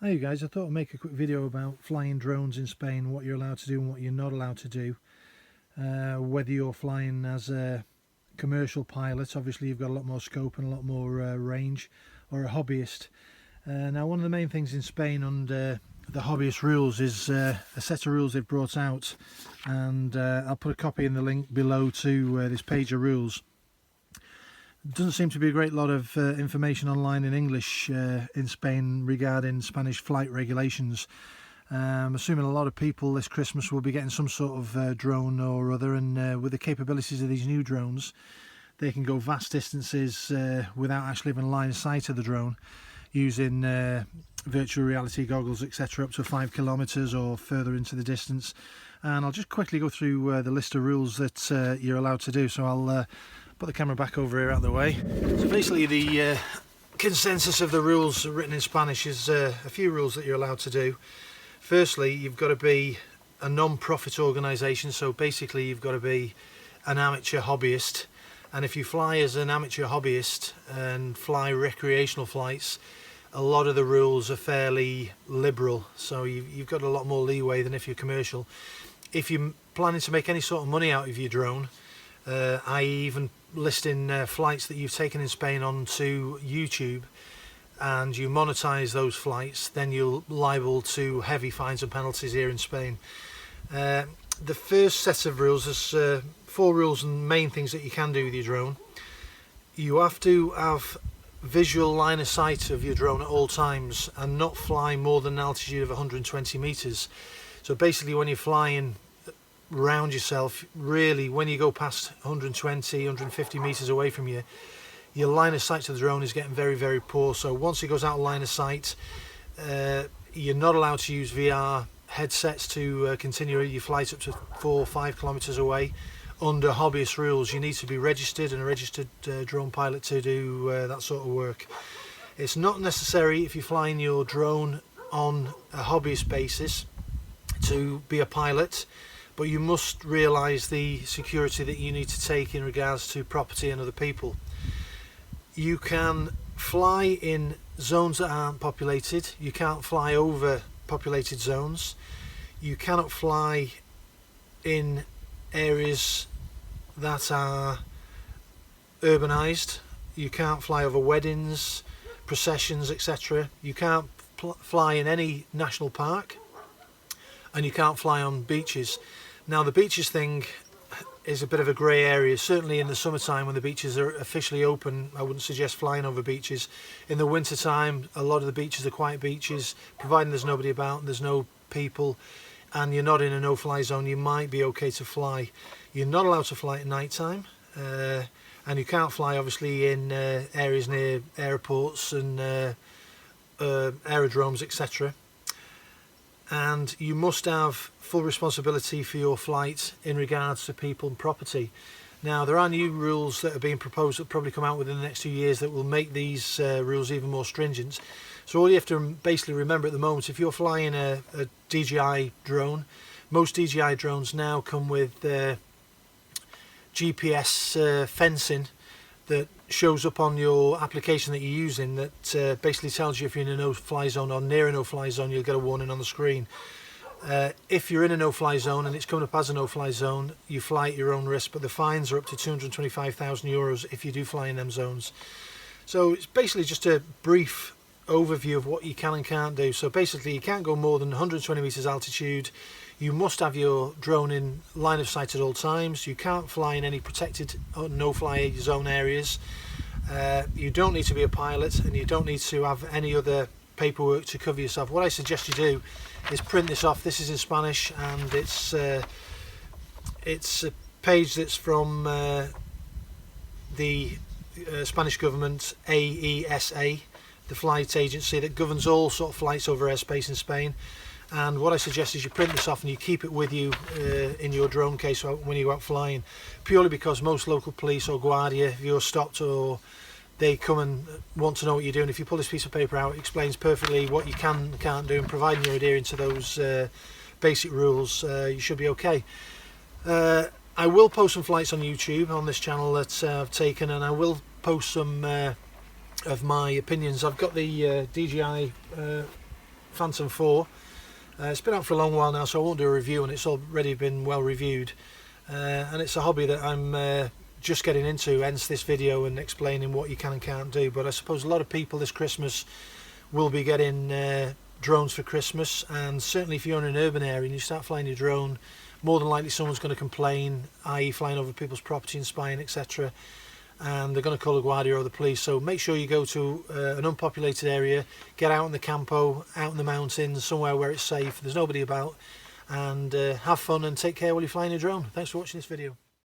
Hi you guys, I thought I'd make a quick video about flying drones in Spain, what you're allowed to do and what you're not allowed to do. Whether you're flying as a commercial pilot, obviously you've got a lot more scope and a lot more range, or a hobbyist. Now one of the main things in Spain under the hobbyist rules is a set of rules they've brought out, and I'll put a copy in the link below to this page of rules. Doesn't seem to be a great lot of information online in English in Spain regarding Spanish flight regulations. I'm assuming a lot of people this Christmas will be getting some sort of drone or other, and with the capabilities of these new drones, they can go vast distances without actually having line of sight of the drone, using virtual reality goggles, etc., up to 5 kilometers or further into the distance. And I'll just quickly go through the list of rules that you're allowed to do. So I'll put the camera back over here out of the way. So basically the consensus of the rules written in Spanish is a few rules that you're allowed to do. Firstly, you've got to be a non-profit organisation, so basically you've got to be an amateur hobbyist. And if you fly as an amateur hobbyist and fly recreational flights, a lot of the rules are fairly liberal, so you've got a lot more leeway than if you're commercial. If you're planning to make any sort of money out of your drone, i.e. even listing flights that you've taken in Spain onto YouTube, and you monetize those flights, then you're liable to heavy fines and penalties here in Spain. The first set of rules, there's 4 rules and main things that you can do with your drone. You have to have visual line of sight of your drone at all times and not fly more than an altitude of 120 meters. So basically when you're flying round yourself, really when you go past 120, 150 meters away from you, your line of sight to the drone is getting very, very poor. So once it goes out of line of sight, you're not allowed to use VR headsets to continue your flight up to 4 or 5 kilometers away. Under hobbyist rules, you need to be registered and a registered drone pilot to do that sort of work. It's not necessary if you're flying your drone on a hobbyist basis to be a pilot, but you must realise the security that you need to take in regards to property and other people. You can fly in zones that aren't populated. You can't fly over populated zones. You cannot fly in areas that are urbanised. You can't fly over weddings, processions, etc. You can't fly in any national park, and you can't fly on beaches. Now the beaches thing is a bit of a grey area. Certainly in the summertime when the beaches are officially open, I wouldn't suggest flying over beaches. In the winter time, a lot of the beaches are quiet beaches, providing there's nobody about and there's no people and you're not in a no-fly zone, you might be okay to fly. You're not allowed to fly at night time, and you can't fly obviously in areas near airports and aerodromes, etc. And you must have full responsibility for your flight in regards to people and property. Now there are new rules that are being proposed that will probably come out within the next 2 years that will make these rules even more stringent. So all you have to basically remember at the moment, if you're flying a DJI drone, most DJI drones now come with GPS fencing that shows up on your application that you're using, that basically tells you if you're in a no-fly zone or near a no-fly zone. You'll get a warning on the screen. If you're in a no-fly zone and it's coming up as a no-fly zone, you fly at your own risk, but the fines are up to €225,000 if you do fly in them zones. So it's basically just a brief overview of what you can and can't do. So basically you can't go more than 120 meters altitude. You must have your drone in line of sight at all times. You can't fly in any protected or no-fly zone areas. You don't need to be a pilot, and you don't need to have any other paperwork to cover yourself. What I suggest you do is print this off. This is in Spanish, and it's a page that's from the Spanish government, AESA, the flight agency that governs all sort of flights over airspace in Spain. And what I suggest is you print this off and you keep it with you in your drone case when you go out flying, purely because most local police or Guardia, if you're stopped or they come and want to know what you're doing, if you pull this piece of paper out, it explains perfectly what you can and can't do, and providing you're adhering to those basic rules, you should be okay. I will post some flights on YouTube on this channel that I've taken, and I will post some of my opinions. I've got the DJI Phantom 4. It's been out for a long while now, so I won't do a review, and it's already been well reviewed. And it's a hobby that I'm just getting into, hence this video and explaining what you can and can't do. But I suppose a lot of people this Christmas will be getting drones for Christmas, and certainly if you're in an urban area and you start flying your drone, more than likely someone's going to complain, i.e. flying over people's property and spying, etc., and they're going to call the Guardia or the police. So make sure you go to an unpopulated area, get out in the campo, out in the mountains, somewhere where it's safe, there's nobody about, and have fun and take care while you're flying your drone. Thanks for watching this video.